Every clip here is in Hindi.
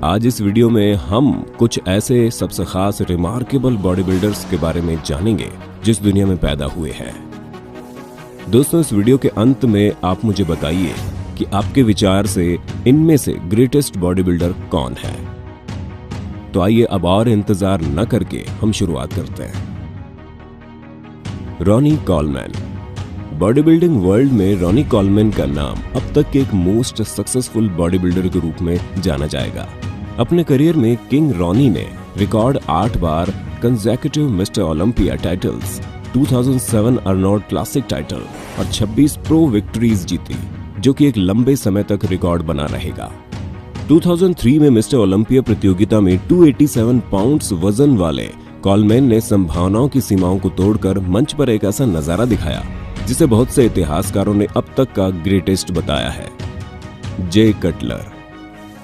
आज इस वीडियो में हम कुछ ऐसे सबसे खास रिमार्केबल बॉडी बिल्डर्स के बारे में जानेंगे जिस दुनिया में पैदा हुए हैं। दोस्तों, इस वीडियो के अंत में आप मुझे बताइए कि आपके विचार से इनमें से ग्रेटेस्ट बॉडी बिल्डर कौन है। तो आइए अब और इंतजार न करके हम शुरुआत करते हैं। Ronnie Coleman. Body building world में रॉनी कॉलमैन का नाम अब तक के एक मोस्ट सक्सेसफुल बॉडी बिल्डर के रूप में जाना जाएगा। अपने करियर में किंग रॉनी ने रिकॉर्ड 8 बार consecutive mister Olympia titles, 2007 Arnold Classic title और 26 प्रो विक्ट्रीज जीती, जो कि एक लंबे समय तक रिकॉर्ड बना रहेगा। 2003 में मिस्टर ओलंपिया प्रतियोगिता में 287 पाउंड्स वजन वाले कॉलमैन ने संभावनाओं की सीमाओं को तोड़कर मंच पर एक ऐसा नजारा दिखाया जिसे बहुत से इतिहासकारों ने अब तक का ग्रेटेस्ट बताया है। जे कटलर।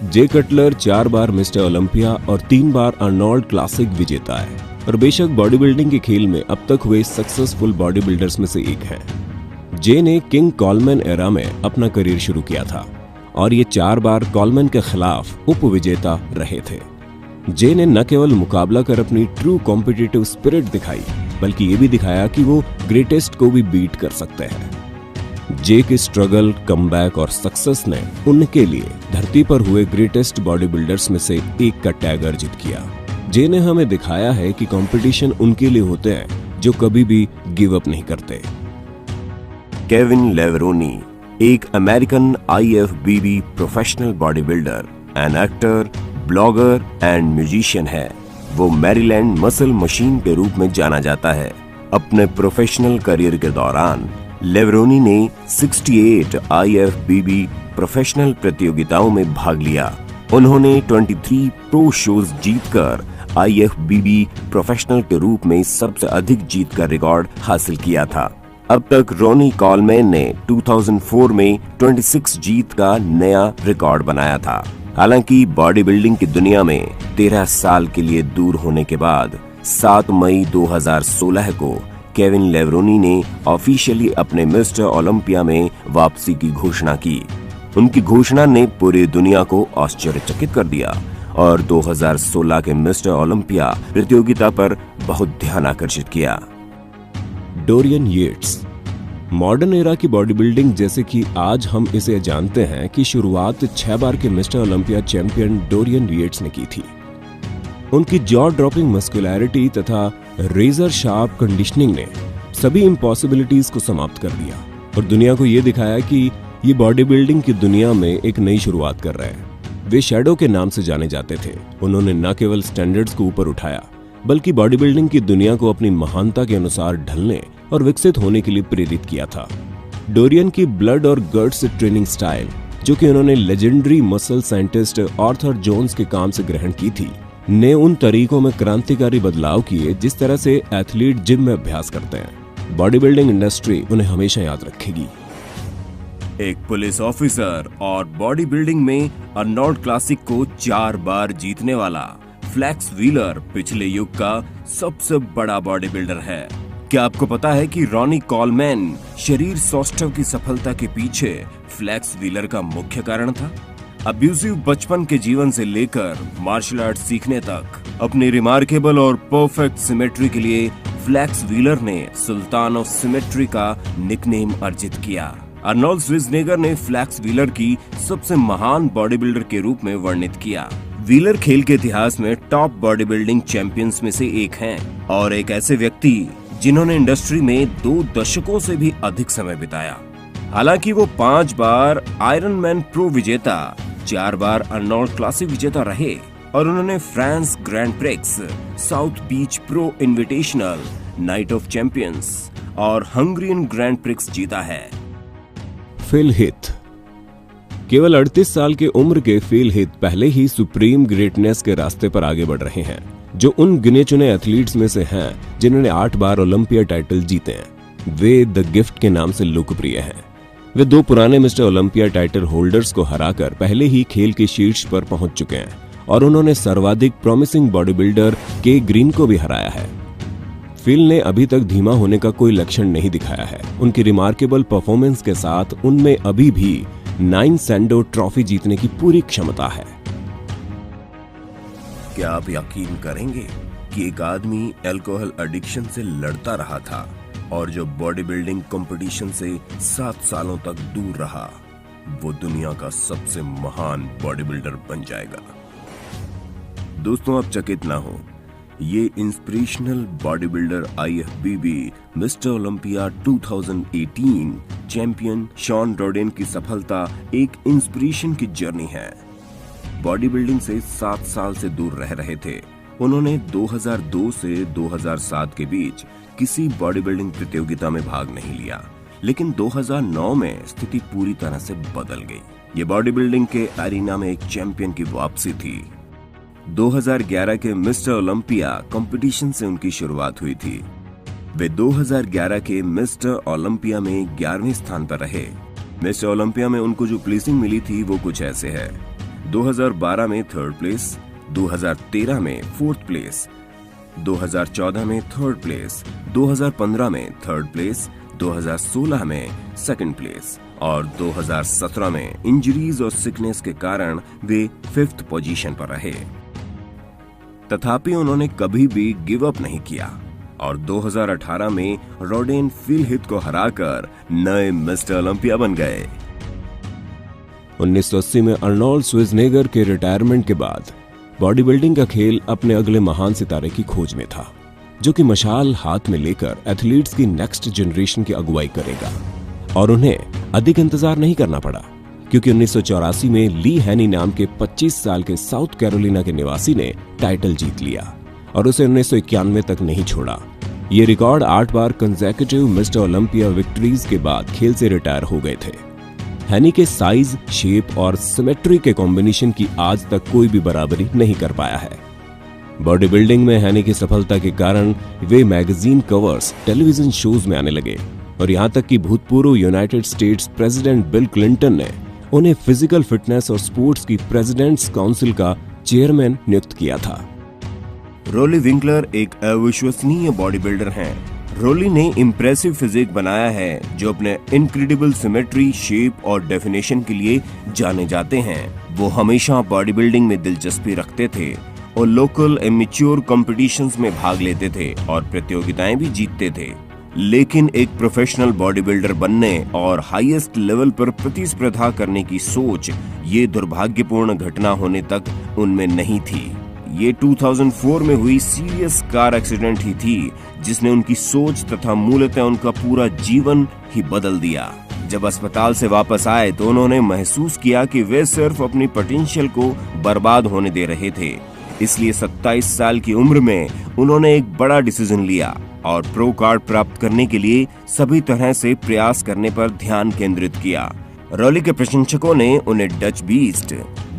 जे कटलर 4 बार मिस्टर ओलंपिया और 3 बार अर्नोल्ड क्लासिक विजेता है और बेशक बॉडी बिल्डिंग के खेल में अब तक हुए सक्सेसफुल बॉडी बिल्डर्स में से एक हैं। जे ने किंग कॉलमैन एरा में अपना करियर शुरू किया था और ये 4 बार कॉलमैन के खिलाफ उप विजेता रहे थे। जे ने न केवल मुकाबला कर अपनी ट्रू कॉम्पिटिटिव स्पिरिट दिखाई, बल्कि ये भी दिखाया कि वो ग्रेटेस्ट को भी बीट कर सकते हैं। जे के स्ट्रगल, कमबैक और सक्सेस ने उनके लिए धरती पर हुए ग्रेटेस्ट बॉडी बिल्डर्स में से एक का टैग अर्जित किया। जे ने हमें दिखाया है कि कंपटीशन उनके लिए होते हैं जो कभी भी गिव अप नहीं करते। केविन लेवरोनी एक American IFBB professional body builder, an actor, blogger and musician है। वो मैरीलैंड मसल मशीन के रूप में जाना जाता है। अपने प्रोफेशनल करियर के दौरान लेवरोनी ने 68 IFBB प्रोफेशनल प्रतियोगिताओं में भाग लिया। उन्होंने 23 प्रो शोज जीतकर IFBB प्रोफेशनल के रूप में सबसे अधिक जीत का रिकॉर्ड हासिल किया था। अब तक रॉनी कॉलमैन ने 2004 में 26 जीत का नया रिकॉर्ड बनाया था। हालांकि बॉडी बिल्डिंग की दुनिया में 13 साल के लिए दूर होने के बाद 7 मई 2016 को केविन लेवरोनी ने ऑफिशियली अपने मिस्टर ओलंपिया में वापसी की घोषणा की। उनकी घोषणा ने पूरी दुनिया को आश्चर्यचकित कर दिया और 2016 के मिस्टर ओलंपिया प्रतियोगिता पर बहुत ध्यान आकर्षित किया। Dorian Yates. मॉडर्न एरा की बॉडी बिल्डिंग जैसे कि आज हम इसे जानते हैं की शुरुआत 6 बार के mister Olympia champion Dorian Yates ने की थी। उनकी जॉ ड्रॉपिंग मस्कुलैरिटी तथा रेजर शार्प कंडीशनिंग ने सभी इम्पॉसिबिलिटीज को समाप्त कर दिया और दुनिया को यह दिखाया कि ये बॉडी बिल्डिंग की दुनिया में एक नई शुरुआत कर रहे हैं। वे शैडो के नाम से जाने जाते थे। उन्होंने न केवल स्टैंडर्ड्स को ऊपर उठाया, बल्कि बॉडी बिल्डिंग की दुनिया को अपनी महानता के अनुसार ढलने और विकसित होने के लिए प्रेरित किया था। डोरियन की ब्लड और गट्स ट्रेनिंग स्टाइल, जो कि उन्होंने legendary muscle scientist Arthur Jones के काम से ग्रहण की थी, ने उन तरीकों में क्रांतिकारी बदलाव किए जिस तरह से एथलीट जिम में अभ्यास करते हैं। बॉडी बिल्डिंग इंडस्ट्री उन्हें हमेशा याद रखेगी। एक पुलिस ऑफिसर और बॉडी बिल्डिंग में अर्नोल्ड क्लासिक को 4 बार जीतने वाला फ्लेक्स व्हीलर पिछले युग का सबसे बड़ा बॉडी बिल्डर है। क्या आपको पता है कि रॉनी कॉलमैन शरीर सौष्ठव की सफलता के पीछे फ्लेक्स व्हीलर का मुख्य कारण था? अब्यूजिव बचपन के जीवन से लेकर मार्शल आर्ट सीखने तक अपनी रिमार्केबल और परफेक्ट सिमेट्री के लिए फ्लेक्स व्हीलर ने सुल्तान ऑफ सिमेट्री का निकनेम अर्जित किया। अर्नोल्ड श्वार्ज़नेगर ने फ्लेक्स व्हीलर की सबसे महान बॉडी बिल्डर के रूप में वर्णित किया। व्हीलर खेल के इतिहास में टॉप बॉडी बिल्डिंग चैंपियंस में से एक हैं और एक ऐसे व्यक्ति जिन्होंने इंडस्ट्री में 2 दशकों से भी अधिक समय बिताया। हालांकि वो 5 बार आयरन मैन प्रो विजेता, 4 बार अर्नोल्ड क्लासिक विजेता रहे और उन्होंने France Grand Prix, South Beach Pro Invitational, Night of Champions और हंगरियन ग्रैंड प्रिक्स जीता है। Phil Heath. केवल 38 साल के उम्र के फिल हीथ पहले ही सुप्रीम ग्रेटनेस के रास्ते पर आगे बढ़ रहे हैं, जो उन गिने चुने एथलीट्स में से हैं जिन्होंने 8 बार ओलंपिया टाइटल जीते हैं। वे द गिफ्ट के नाम से लोकप्रिय हैं। वे 2 पुराने मिस्टर ओलंपिया टाइटल होल्डर्स को हराकर पहले ही खेल के शीर्ष पर पहुंच चुके हैं और उन्होंने सर्वाधिक प्रॉमिसिंग बॉडी बिल्डर के ग्रीन को भी हराया है। फिल ने अभी तक धीमा होने का कोई लक्षण नहीं दिखाया है। उनकी रिमार्केबल परफॉर्मेंस के साथ उनमें अभी भी 9 सैंडो ट्रॉफी जीतने की पूरी क्षमता है। क्या आप यकीन करेंगे कि एक आदमी अल्कोहल एडिक्शन से लड़ता रहा था और जो बॉडी बिल्डिंग कंपटीशन से 7 सालों तक दूर रहा, वो दुनिया का सबसे महान बॉडी बिल्डर बन जाएगा। दोस्तों, आप चकित ना हो, ये inspirational body builder IFBB mister Olympia 2018 champion Shawn Rhoden की सफलता एक इंस्पिरेशन की जर्नी है। बॉडी बिल्डिंग से 7 साल से दूर रह रहे थे। उन्होंने 2002 से 2007 के बीच किसी बॉडी बिल्डिंग प्रतियोगिता में भाग नहीं लिया, लेकिन 2009 में स्थिति पूरी तरह से बदल गई। ये बॉडी बिल्डिंग के एरिना में एक चैंपियन की वापसी थी। 2011 के मिस्टर ओलंपिया कंपटीशन से उनकी शुरुआत हुई थी। वे 2011 के मिस्टर ओलंपिया में 11वें स्थान पर रहे। मिस्टर ओलंपिया में उनको जो प्लेसिंग मिली थी वो कुछ ऐसे है: 2012 में 3rd प्लेस, 2013 में 4th प्लेस, 2014 में 3rd प्लेस, 2015 में 3rd प्लेस, 2016 में 2nd प्लेस और 2017 में इंजरीज और सिकनेस के कारण वे 5th पोजीशन पर रहे। तथापि उन्होंने कभी भी गिव अप नहीं किया और 2018 में रोडेन फिल हित को हराकर नए मिस्टर ओलंपिया बन गए। 1980 में अर्नोल्ड श्वार्ज़नेगर के रिटायरमेंट के बाद बॉडी बिल्डिंग का खेल अपने अगले महान सितारे की खोज में था, जो कि मशाल हाथ में लेकर एथलीट्स की नेक्स्ट जनरेशन की अगुवाई करेगा। और उन्हें अधिक इंतजार नहीं करना पड़ा, क्योंकि 1984 में ली हैनी नाम के 25 साल के साउथ कैरोलिना के निवासी ने टाइटल जीत लिया और उसे 1991 तक नहीं छोड़ा। ये रिकॉर्ड 8 बार कंसेक्यूटिव मिस्टर ओलंपिया विक्ट्रीज के बाद खेल से रिटायर हो गए थे। हैनी के साइज, शेप और सिमेट्री के कॉम्बिनेशन की आज तक कोई भी बराबरी नहीं कर पाया है। बॉडी बिल्डिंग में हैनी की सफलता के कारण वे मैगजीन कवर्स, टेलीविजन शोज में आने लगे और यहाँ तक कि भूतपूर्व United states president bill Clinton ने उन्हें फिजिकल फिटनेस और स्पोर्ट्स की प्रेसिडेंट्स काउंसिल का चेयरमैन नियुक्त किया था। रोली विंकलर एक अविश्वसनीय बॉडी बिल्डर हैं। रोली ने इम्प्रेसिव फिजिक बनाया है, जो अपने इनक्रेडिबल सिमेट्री, शेप और डेफिनेशन के लिए जाने जाते हैं। वो हमेशा बॉडी बिल्डिंग में दिलचस्पी रखते थे और लोकल एमेच्योर कॉम्पिटिशंस में भाग लेते थे और प्रतियोगिताएं भी जीतते थे। लेकिन एक प्रोफेशनल बॉडी बिल्डर बनने और हाईएस्ट लेवल पर प्रतिस्पर्धा करने की सोच, ये दुर्भाग्यपूर्ण घटना होने तक उनमें नहीं थी। ये 2004 में हुई सीरियस कार एक्सीडेंट ही थी, जिसने उनकी सोच तथा मूलतः उनका पूरा जीवन ही बदल दिया। जब अस्पताल से वापस आए तो उन्होंने महसूस किया कि वे सिर्फ अपनी पोटेंशियल को बर्बाद होने दे रहे थे। इसलिए 27 साल की उम्र में उन्होंने एक बड़ा डिसीजन लिया और प्रो कार्ड प्राप्त करने के लिए सभी तरह से प्रयास करने पर ध्यान केंद्रित किया। रोली के प्रशंसकों ने उन्हें Dutch beast,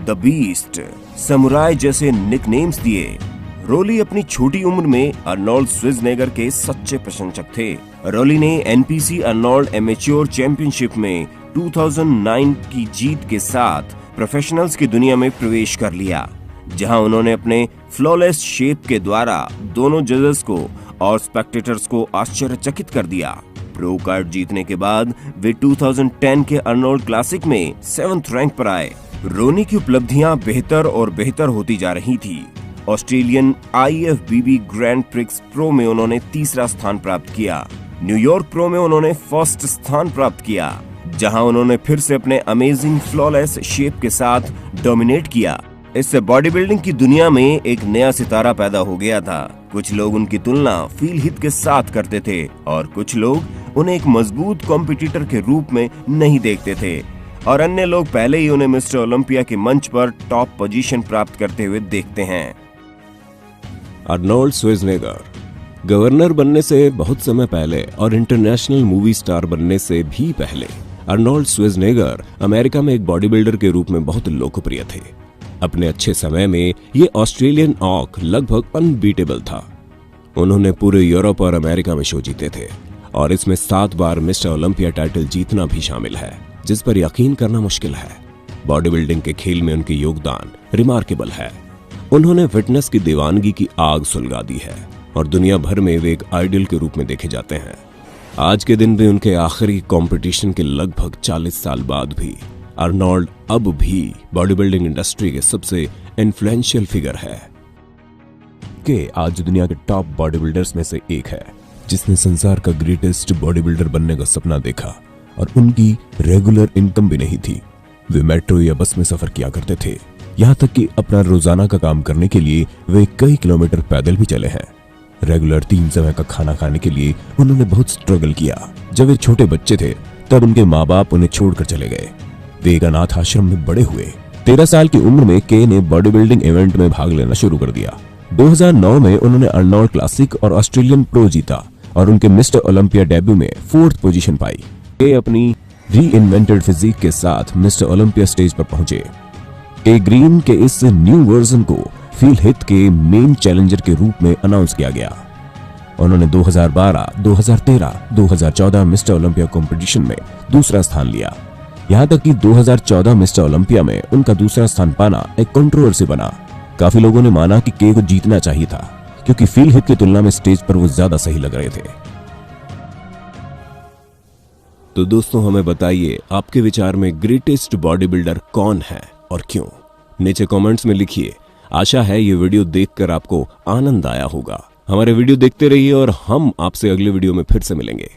the beast, samurai जैसे निकनेम्स दिए। रोली अपनी छोटी उम्र में अर्नोल्ड श्वार्ज़नेगर के सच्चे प्रशंसक थे। रोली ने NPC अर्नोल्ड एमेच्योर चैंपियनशिप में 2009 की जीत के साथ प्रोफेशनल्स की दुनिया में प्रवेश कर लिया, जहां उन्होंने अपने फ्लॉलेस शेप के द्वारा दोनों जजेस को और स्पेक्टेटर्स को आश्चर्यचकित कर दिया। प्रो कार्ड जीतने के बाद वे 2010 के अर्नोल्ड क्लासिक में 7th रैंक पर आए। रोनी की उपलब्धियां बेहतर और बेहतर होती जा रही थी। Australian IFBB grand prix pro में उन्होंने 3रा स्थान प्राप्त किया। न्यूयॉर्क प्रो में उन्होंने 1st स्थान प्राप्त किया, जहां उन्होंने फिर से अपने अमेजिंग फ्लॉलेस शेप के साथ डोमिनेट किया। इससे बॉडी बिल्डिंग की दुनिया में एक नया सितारा पैदा हो गया था। कुछ लोग उनकी तुलना फिल हित के साथ करते थे और कुछ लोग उन्हें एक मजबूत कॉम्पिटिटर के रूप में नहीं देखते थे, और अन्य लोग पहले ही उन्हें मिस्टर ओलंपिया के मंच पर टॉप पोजीशन प्राप्त करते हुए देखते हैं। अर्नोल्ड श्वार्ज़नेगर गवर्नर बनने से बहुत समय पहले और इंटरनेशनल मूवी स्टार बनने से भी पहले अर्नोल्ड श्वार्ज़नेगर अमेरिका में एक बॉडी बिल्डर के रूप में बहुत लोकप्रिय थे। अपने अच्छे समय में ये ऑस्ट्रेलियन ऑक लगभग अनबीटेबल था। उन्होंने पूरे यूरोप और अमेरिका में शो जीते थे और इसमें 7 बार मिस्टर ओलंपिया टाइटल जीतना भी शामिल है, जिस पर यकीन करना मुश्किल है। बॉडी बिल्डिंग के खेल में उनके योगदान रिमार्केबल है। उन्होंने फिटनेस की दीवानगी की आग सुलगा दी है और दुनिया भर में वे एक आइडल के रूप में देखे जाते हैं। आज के दिन भी उनके आखिरी कंपटीशन के लगभग 40 साल बाद भी अर्नोल्ड अब भी बॉडी बिल्डिंग इंडस्ट्री के सबसे इन्फ्लुएंशियल फिगर है। के आज दुनिया के टॉप बॉडी बिल्डर्स में से एक है, जिसने संसार का ग्रेटेस्ट बॉडी बिल्डर बनने का सपना देखा और उनकी रेगुलर इनकम भी नहीं थी। वे मेट्रो या बस में सफर किया करते थे, यहाँ तक कि अपना रोजाना का काम करने के लिए वे कई किलोमीटर पैदल भी चले हैं। रेगुलर 3 समय का खाना खाने के लिए उन्होंने बहुत स्ट्रगल किया। जब वे छोटे बच्चे थे तब उनके माँ बाप उन्हें छोड़कर चले गए। वे एक अनाथ आश्रम में बड़े हुए। 13 साल की उम्र में के ने बॉडी बिल्डिंग इवेंट में भाग लेना शुरू कर दिया। 2009 में उन्होंने अर्नोल्ड क्लासिक और ऑस्ट्रेलियन प्रो जीता और उनके मिस्टर ओलंपिया डेब्यू में 4th पोजीशन पाई। के अपनी री इन्वेंटेड फिजिक के साथ मिस्टर ओलंपिया स्टेज पर पहुंचे। के ग्रीन के इस न्यू वर्जन को फील हिट के मेन चैलेंजर के रूप में अनाउंस किया गया। उन्होंने 2012, 2013, 2014 मिस्टर ओलंपिया कंपटीशन में दूसरा स्थान लिया। यहाँ तक कि 2014 मिस्टर ओलंपिया में उनका दूसरा स्थान पाना एक कंट्रोवर्सी बना। काफी लोगों ने माना कि के को जीतना चाहिए था क्योंकि फील हिट की तुलना में स्टेज पर वो ज्यादा सही लग रहे थे। तो दोस्तों हमें बताइए आपके विचार में ग्रेटेस्ट बॉडी बिल्डर कौन है और क्यों? नीचे कमेंट्स में लिखिए। आशा है ये वीडियो देखकर आपको आनंद आया होगा। हमारे वीडियो देखते रहिए और हम आपसे अगले वीडियो में फिर से मिलेंगे।